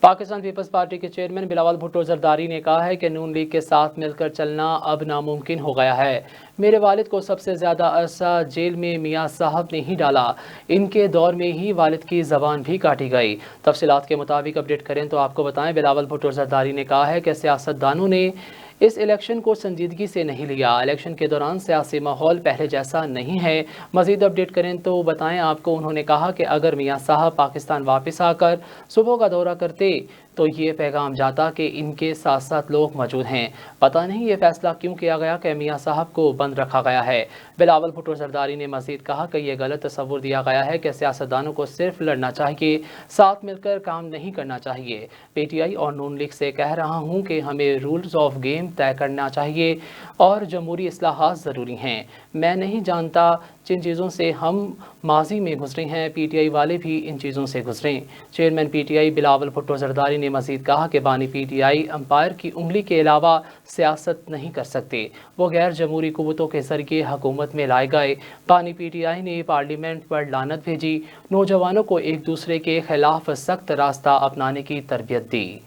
Pakistan peoples party के chairman Bilawal Bhutto Zardari ने कहा है कि नून लीग के साथ मिलकर चलना अब नामुमकिन हो गया है। मेरे वालिद को सबसे ज़्यादा अरसा जेल में मियाँ साहब ने ही डाला। इनके दौर में ही वालिद की ज़बान भी काटी गई। तफसीलात के मुताबिक अपडेट करें तो आपको बताएं, बिलावल भुट्टो जरदारी ने कहा है कि सियासतदानों ने इस इलेक्शन को संजीदगी से नहीं लिया। इलेक्शन के दौरान सियासी माहौल पहले जैसा नहीं है। मज़ीद अपडेट करें तो बताएं आपको, उन्होंने कहा कि अगर मियाँ साहब पाकिस्तान वापस आकर सुबह का दौरा करते तो ये पैगाम जाता कि इनके साथ साथ लोग मौजूद हैं। पता नहीं ये फैसला क्यों किया गया कि मियाँ साहब को बंद रखा गया है। बिलावल भुट्टो जरदारी ने मज़ीद कहा कि यह गलत तस्वुर दिया गया है कि सियासतदानों को सिर्फ लड़ना चाहिए, साथ मिलकर काम नहीं करना चाहिए। PTI और नून लीग से कह रहा हूँ कि हमें रूल्स ऑफ गेम तय करना चाहिए और जमहूरी इस्लाहात ज़रूरी हैं। मैं नहीं जानता जिन चीज़ों से हम माजी में गुजरे हैं, PTI वाले भी इन चीज़ों से गुजरें। चेयरमैन PTI बिलावल भुट्टो जरदारी ने मज़ीद कहा कि बानी PTI अंपायर की उंगली के अलावा सियासत नहीं कर सकते। वो गैर जमहूरी कुव्वतों के ज़रिए हुकूमत में लाए गए। बानी PTI ने पार्लियामेंट पर लानत भेजी, नौजवानों को एक दूसरे के खिलाफ सख्त रास्ता अपनाने की तरबियत दी।